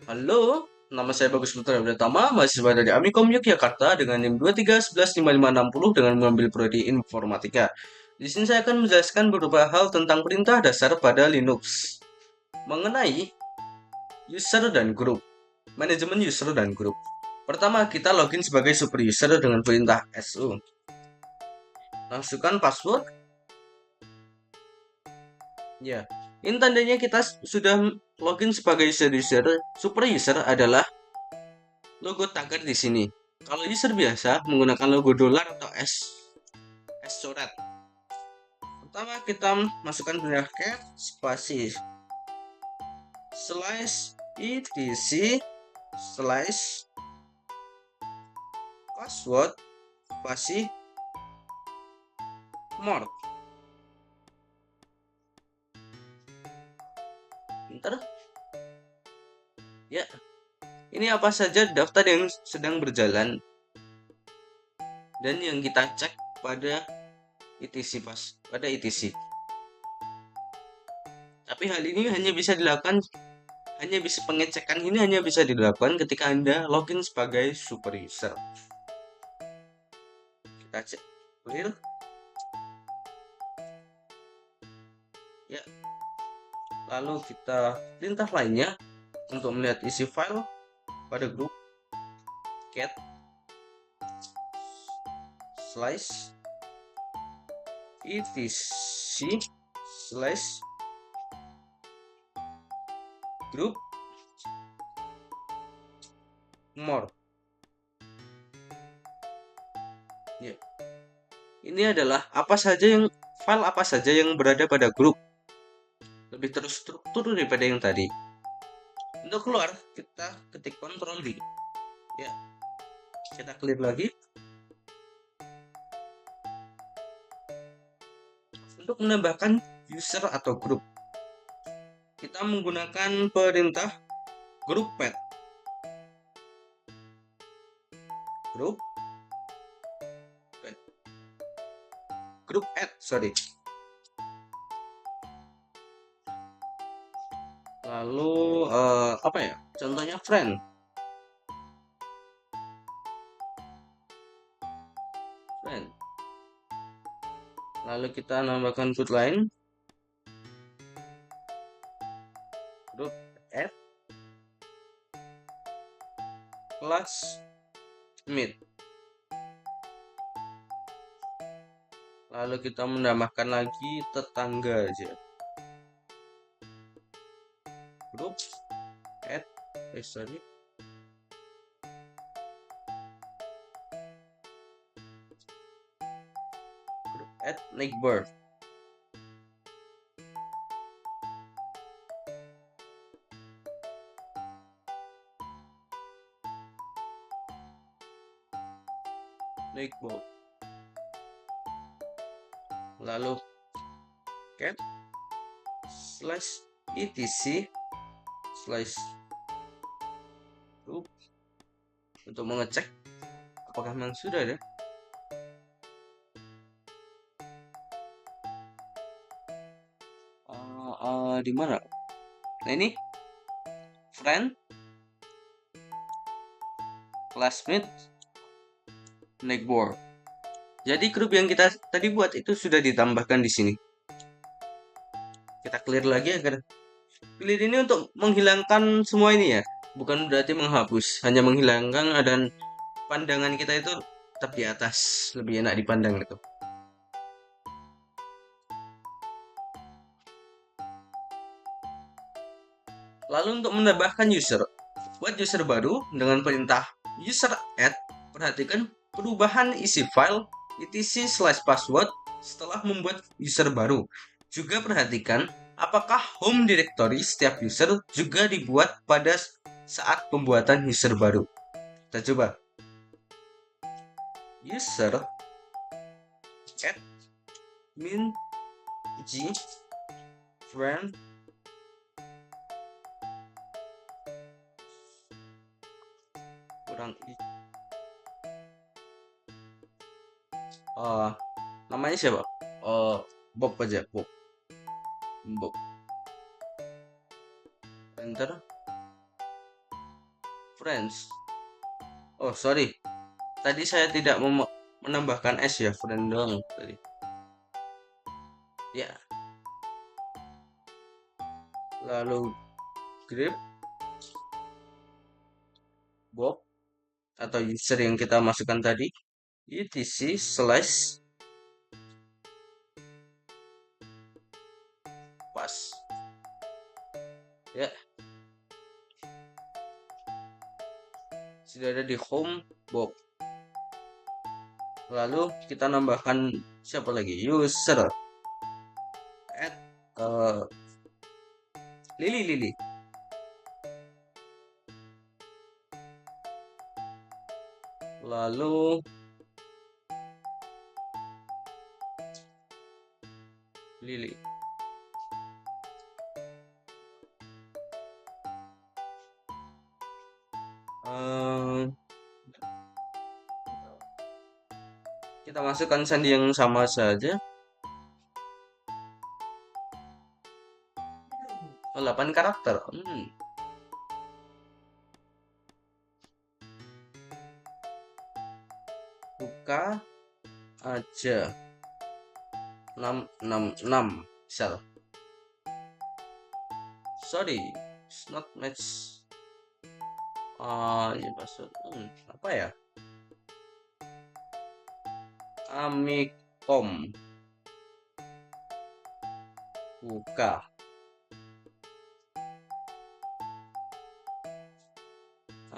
Halo, nama saya Bagus Putra Pratama, mahasiswa dari Amikom Yogyakarta dengan NIM 23115560 dengan mengambil prodi Informatika. Di sini saya akan menjelaskan beberapa hal tentang perintah dasar pada Linux mengenai user dan grup, manajemen user dan grup. Pertama, kita login sebagai super user dengan perintah su. Masukkan password. Ya, ini tandanya kita sudah login sebagai user. Super user adalah logo tagar di sini. Kalau user biasa menggunakan logo dolar atau S coret. Pertama kita masukkan bracket spasi slash etc slash password spasi more. Bentar. Ya, ini apa saja daftar yang sedang berjalan dan yang kita cek pada etc. Tapi hal ini pengecekan ini hanya bisa dilakukan ketika Anda login sebagai super user. Kita cek clear. Ya, lalu kita perintah lainnya untuk melihat isi file pada grup cat slash etc slash group more. Ya. Ini adalah file apa saja yang berada pada grup. Lebih terstruktur daripada yang tadi. Untuk keluar, kita ketik Ctrl D. Ya. Kita clear lagi. Untuk menambahkan user atau grup, kita menggunakan perintah group pad. Group add, sorry. Lalu apa ya? Contohnya friend. Lalu kita nambahkan group lain. Group add classmate. Lalu kita menambahkan lagi tetangga aja. Group add group add neighbor. Lalu cat slash etc slash group untuk mengecek apakah memang sudah ada. Di mana? Nah ini friend, classmate, neighbor. Jadi grup yang kita tadi buat itu sudah ditambahkan di sini. Kita clear lagi agar clear ini untuk menghilangkan semua ini ya. Bukan berarti menghapus, hanya menghilangkan dan pandangan kita itu tetap di atas, lebih enak dipandang gitu. Lalu untuk menambahkan user, buat user baru dengan perintah user add, perhatikan perubahan isi file etc/password setelah membuat user baru. Juga perhatikan apakah home directory setiap user juga dibuat pada saat pembuatan user baru. Kita coba. User admin g friend kurang namanya siapa? Bob aja, Bob. Enter. friends. Oh, sorry. Tadi saya tidak menambahkan S ya, friend doang tadi. Ya, lalu grep Bob atau user yang kita masukkan tadi, etc slash pas. Ya, sudah ada di home Bob. Lalu kita nambahkan siapa lagi? User at Lili. Lalu Lili. Kita masukkan sandi yang sama saja. 8 karakter. Buka aja 666 misal. Sorry, it's not match. Ya password. Apa ya? Amikom. Buka.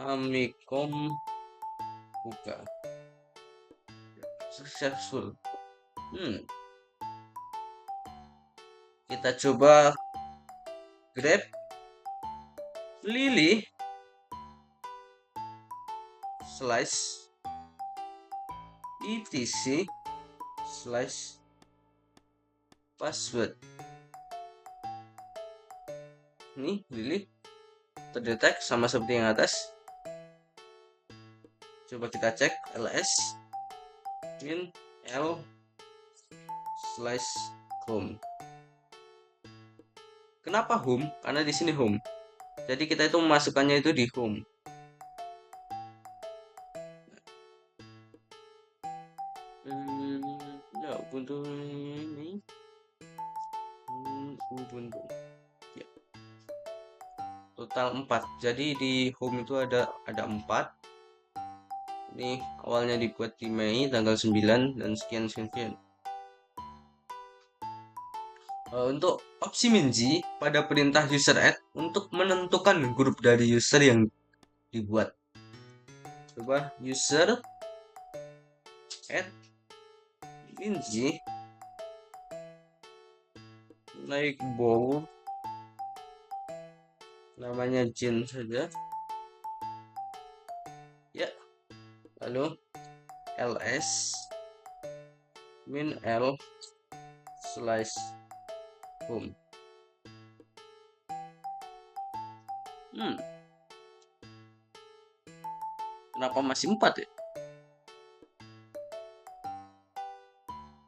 Amikom buka. Successful. Kita coba grab Lili slash etc slash password. Nih Lili terdetek sama seperti yang atas. Coba kita cek ls min l slash home. Kenapa home? Karena di sini home. Jadi kita itu memasukkannya itu di home. Ya Ubuntu ini Ubuntu. Ya. Total 4. Jadi di home itu ada 4. Ini awalnya dibuat di Mei tanggal 9 dan sekian. Untuk opsi minji pada perintah user add untuk menentukan grup dari user yang dibuat. Coba user add minji naik bow, namanya Jin saja ya, lalu ls min l slash home. Kenapa masih 4 ya?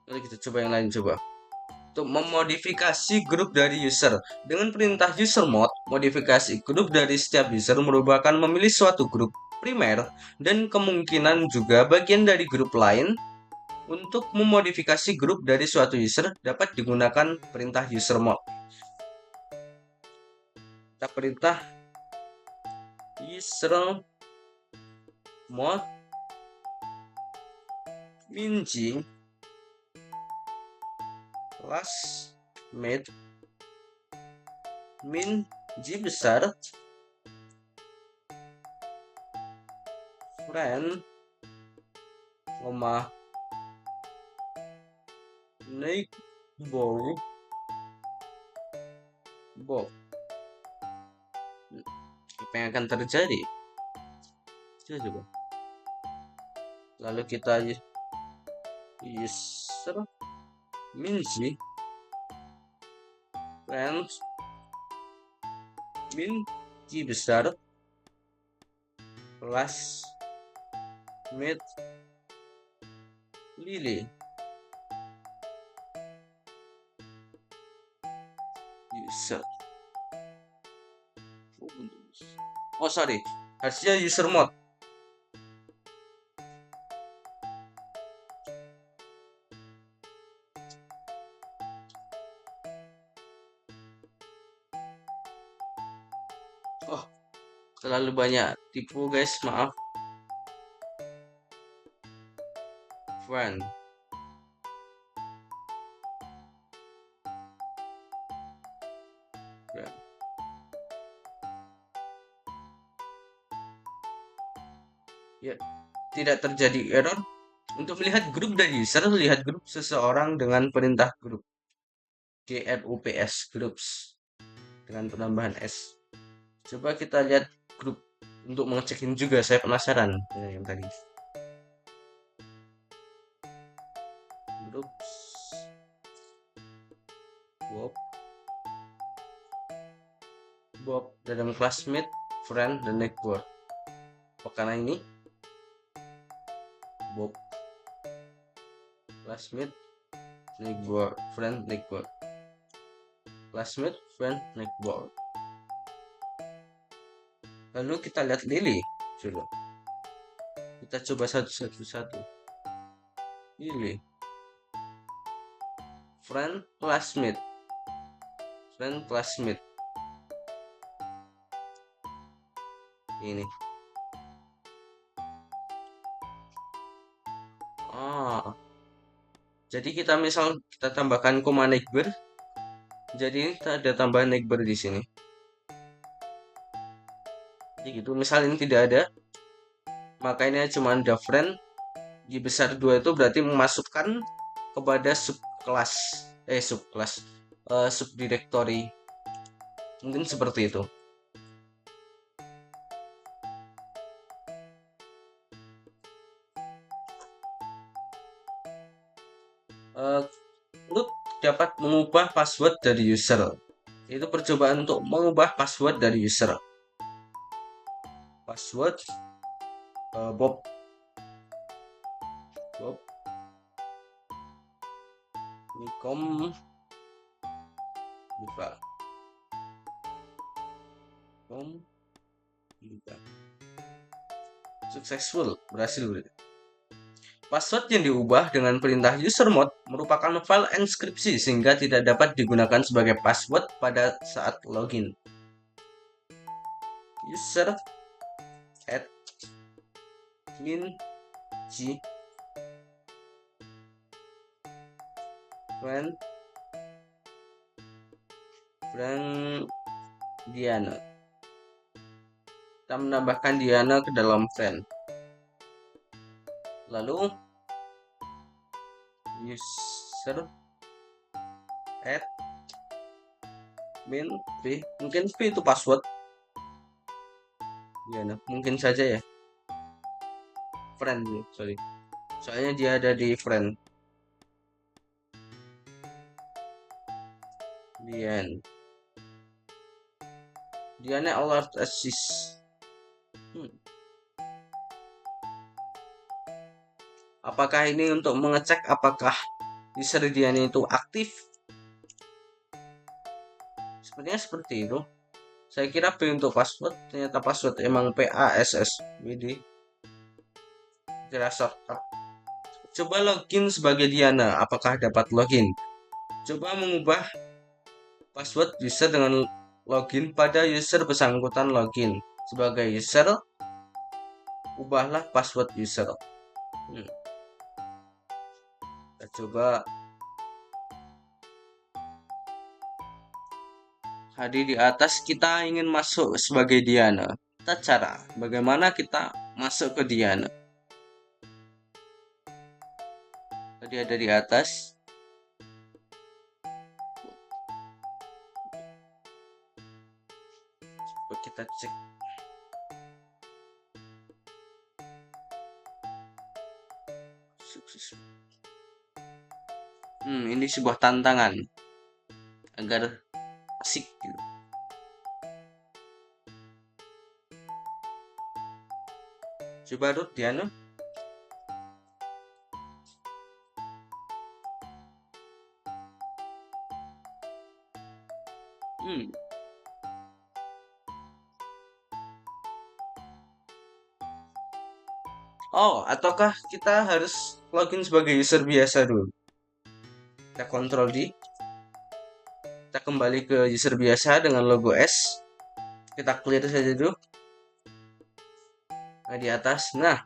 Mari kita coba yang lain coba. Untuk memodifikasi grup dari user dengan perintah user mod, modifikasi grup dari setiap user merupakan memilih suatu grup primer dan kemungkinan juga bagian dari grup lain. Untuk memodifikasi grup dari suatu user dapat digunakan perintah user mod. Kita perintah user mod minji last made min j besar friend koma naik bow Bob. Apa yang akan terjadi? Coba. Lalu kita user minji friends min j besar plus mid Lili user. Oh sorry, Harusnya user mode. Oh, terlalu banyak tipu guys, maaf. Friend. Friend. Ya, tidak terjadi error. Untuk melihat grup dan user, lihat grup seseorang dengan perintah grup. GRUPS, groups. Dengan penambahan S. Coba kita lihat grup. Untuk mengecekin juga, saya penasaran dengan yang tadi. Groups. Bob. Bob dalam classmate, friend, dan network. Karena ini Bob classmate, network, friend, network, classmate, friend, network. Lalu kita lihat Lily dulu. Kita coba satu-satu. Lily, friend, classmate, friend, classmate. Ini. Ah, jadi kita misal kita tambahkan koma neighbor. Jadi kita ada tambahan neighbor di sini. Jadi gitu. Misal ini tidak ada, maka ini cuma ada friend. Di besar 2 itu berarti memasukkan kepada subkelas, subkelas, subdirectory. Mungkin seperti itu. Root dapat mengubah password dari user. Itu percobaan untuk mengubah password dari user. Password Bob. Bob. Nikom buka. Kom buka. Successful, berhasil. Password yang diubah dengan perintah usermod merupakan file enskripsi sehingga tidak dapat digunakan sebagai password pada saat login. User admin g friend Diana. Kita menambahkan Diana ke dalam friend. Lalu user admin v, mungkin v itu password Diana, mungkin saja ya. Friend, sorry, soalnya dia ada di friend. Diana alert assist. Apakah ini untuk mengecek apakah user Diana itu aktif? Sepertinya seperti itu. Saya kira P untuk password, ternyata password emang PASSWD. Kira shortcut. Coba login sebagai Diana, apakah dapat login? Coba mengubah password user dengan login pada user bersangkutan login. Sebagai user, ubahlah password user. Kita coba. Tadi di atas kita ingin masuk sebagai Diana. Kita cara bagaimana kita masuk ke Diana. Tadi ada di atas. Coba kita cek. Sukses. Ini sebuah tantangan agar asik gitu. Coba root Diana. Oh, ataukah kita harus login sebagai user biasa dulu? Kita kontrol di, kita kembali ke user biasa dengan logo S. Kita clear saja dulu. Nah, di atas. Nah,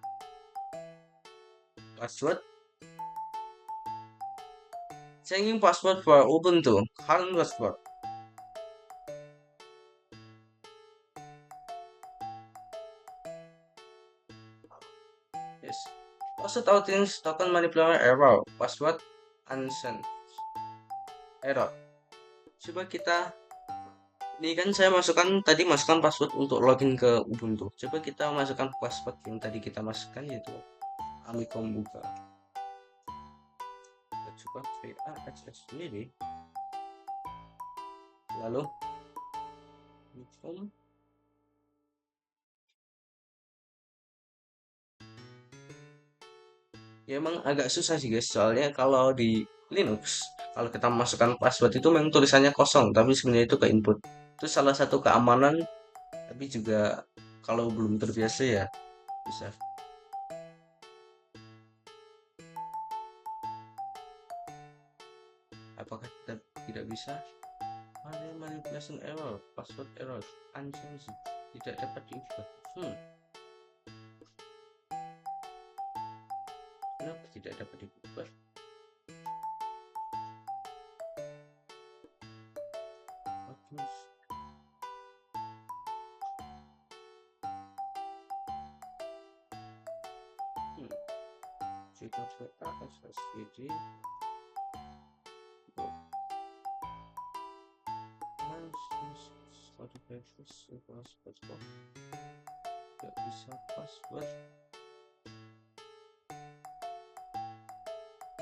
password. Changing password for Ubuntu. Current password. Yes. Password outing token manipulator error. Password unsent error. Coba kita, ini kan saya masukkan tadi, masukkan password untuk login ke Ubuntu. Coba kita masukkan password yang tadi kita masukkan, yaitu Amikom buka. Kita coba VAXS sendiri. Lalu Amikom. Ya emang agak susah sih guys, soalnya kalau di Linux, kalau kita masukkan password itu memang tulisannya kosong, tapi sebenarnya itu ke input. Itu salah satu keamanan, tapi juga kalau belum terbiasa ya bisa. Apakah kita tidak bisa? Manipulation error, password error, unchanged, tidak dapat diubah. Kenapa tidak dapat diubah? Bagus. Jika PASSVD tidak bisa password.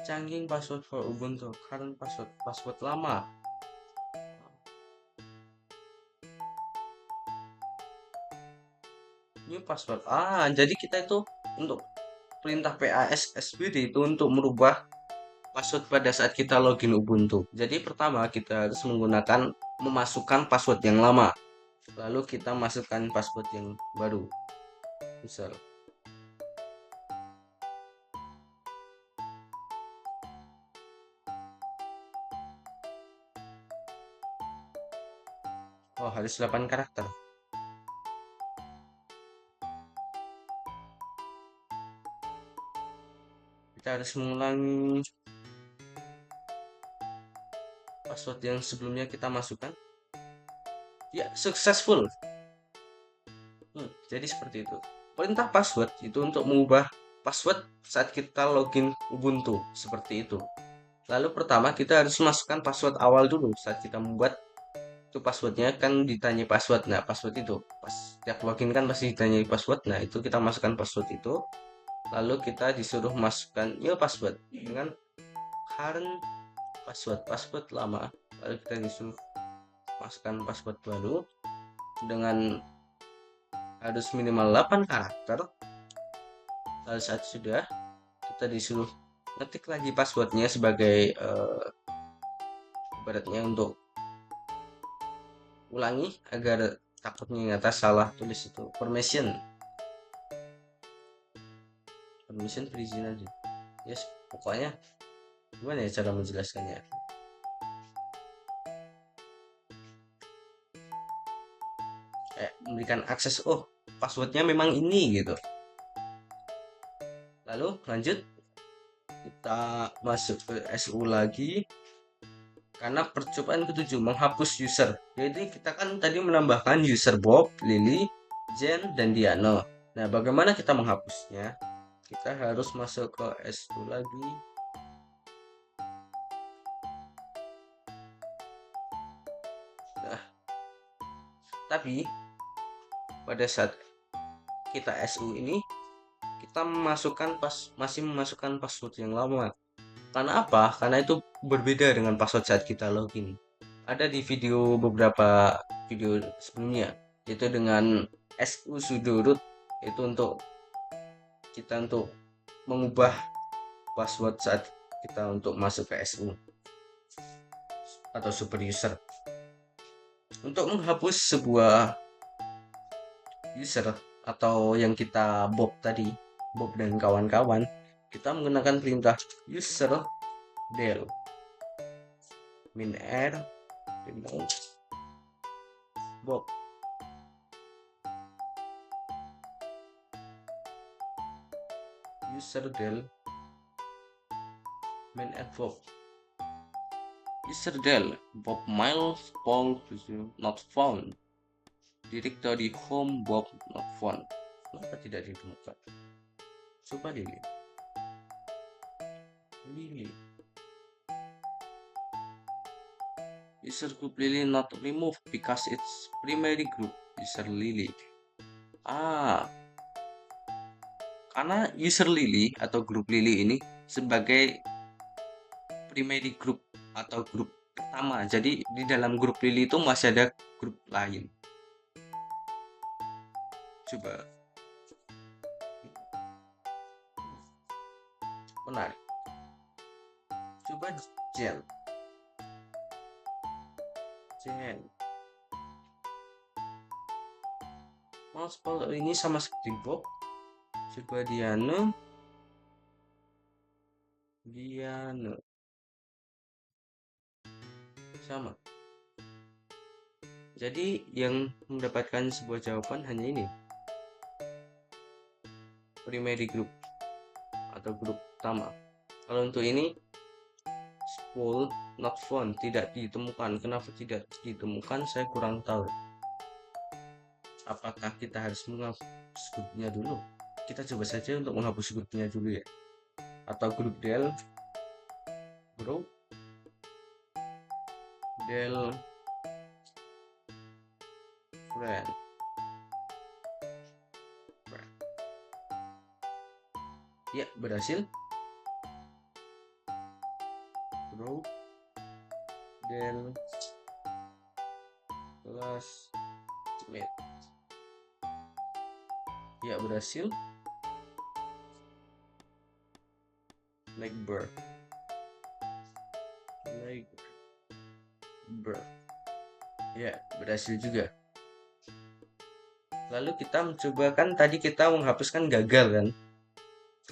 Changing password for Ubuntu. Current password lama. New password. Jadi kita itu untuk perintah PASSVD itu untuk merubah password pada saat kita login Ubuntu. Jadi pertama kita harus memasukkan password yang lama. Lalu kita masukkan password yang baru. Misal harus 8 karakter. Kita harus mengulangi password yang sebelumnya kita masukkan. Ya, successful. Jadi seperti itu. Perintah password itu untuk mengubah password saat kita login Ubuntu, seperti itu. Lalu pertama kita harus masukkan password awal dulu. Saat kita membuat itu passwordnya kan ditanya password. Nah, password itu pas tiap login kan pasti ditanya password. Nah, itu kita masukkan password itu. Lalu kita disuruh masukkan new password dengan current password lama. Lalu kita disuruh masukkan password baru dengan harus minimal 8 karakter. Lalu saat sudah, kita disuruh ngetik lagi passwordnya sebagai ibaratnya untuk ulangi agar takutnya nyata salah tulis itu permission perizinan aja. Yes, pokoknya gimana ya cara menjelaskannya. Memberikan akses, passwordnya memang ini gitu. Lalu lanjut kita masuk ke SU lagi, karena percobaan ke-7 menghapus user. Jadi kita kan tadi menambahkan user Bob, Lily, Jen, dan Diano. Nah, bagaimana kita menghapusnya? Kita harus masuk ke SU lagi. Nah, tapi pada saat kita SU ini kita masih memasukkan password yang lama. Karena apa? Karena itu berbeda dengan password saat kita login. Ada di beberapa video sebelumnya, yaitu dengan SU sudo root, itu untuk mengubah password saat kita untuk masuk ke SU atau super user. Untuk menghapus sebuah user atau yang kita Bob tadi, Bob dan kawan-kawan, kita menggunakan perintah user del min_r remove Bob. User del min_r Bob. User del Bob Miles Paul not found. Directory home Bob not found. Kenapa tidak ditemukan? Coba Lili. User group Lily not removed because its primary group user Lily. Karena user Lily atau grup Lily ini sebagai primary group atau grup pertama. Jadi di dalam grup Lily itu masih ada grup lain. Coba. Menarik. Coba Jen. Mas kalau ini sama seperti Bob. Coba Diana. Sama. Jadi yang mendapatkan sebuah jawaban hanya ini. Primary group atau grup utama. Kalau untuk ini spool not found, tidak ditemukan. Kenapa tidak ditemukan? Saya kurang tahu. Apakah kita harus menghapus grupnya dulu? Kita coba saja untuk menghapus grupnya dulu ya. Atau grup del friend. Ya, berhasil. Group del classmate. Ya, berhasil. Neighbor. Ya, berhasil juga. Lalu kita mencoba, kan tadi kita menghapuskan gagal kan.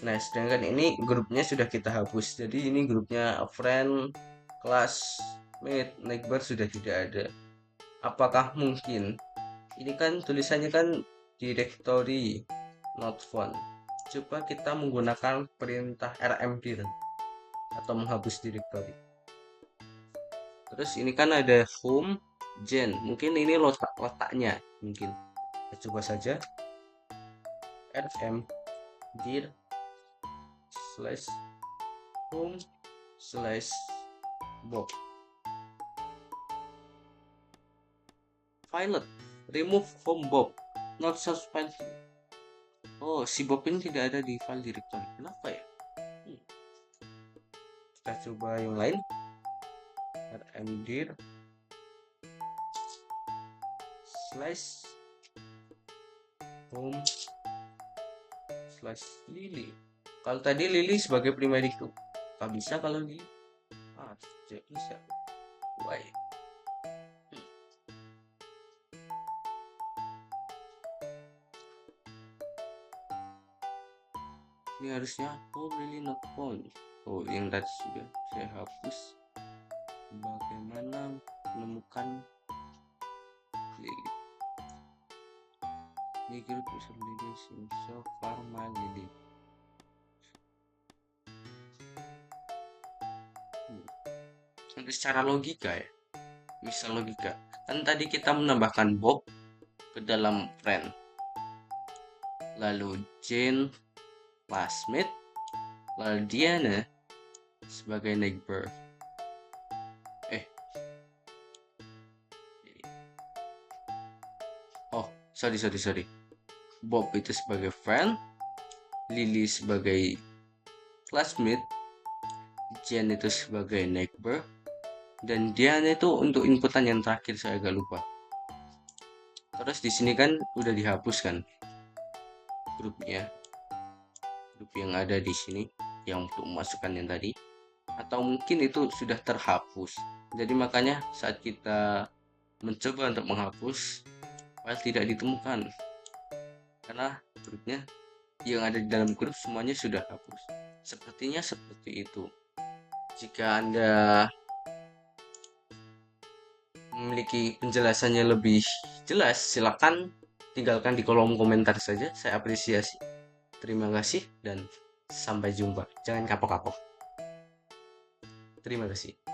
Nah, sedangkan ini grupnya sudah kita hapus. Jadi ini grupnya friend, classmate, neighbor sudah tidak ada. Apakah mungkin? Ini kan tulisannya kan directory not found. Coba kita menggunakan perintah rmdir atau menghapus directory. Terus ini kan ada home gen. Mungkin ini letaknya mungkin. Kita coba saja rmdir /home/Bob. Pilot remove home Bob not suspend. Oh, si Bob ini tidak ada di file directory. Kenapa ya? Kita coba yang lain. rmdir /home/Lily. Kalau tadi Lily sebagai primary group, tak bisa kalau Lily. Tidak bisa. Why? Ini harusnya really not found. Oh, yang tadi sudah saya hapus. Bagaimana menemukan Lily? Ini grup user Lily so far my Lily. Secara logika ya, misal logika kan tadi kita menambahkan Bob ke dalam friend, lalu Jane classmate, lalu Diana sebagai neighbor. Sorry. Bob itu sebagai friend, Lily sebagai classmate, Jen itu sebagai neighbor, dan Diana itu untuk inputan yang terakhir saya agak lupa. Terus di sini kan udah dihapuskan grupnya, grup yang ada di sini yang untuk memasukkan yang tadi, atau mungkin itu sudah terhapus. Jadi makanya saat kita mencoba untuk menghapus, file tidak ditemukan karena grupnya yang ada di dalam grup semuanya sudah hapus. Sepertinya seperti itu. Jika Anda memiliki penjelasannya lebih jelas, silakan tinggalkan di kolom komentar saja. Saya apresiasi. Terima kasih dan sampai jumpa. Jangan kapok-kapok. Terima kasih.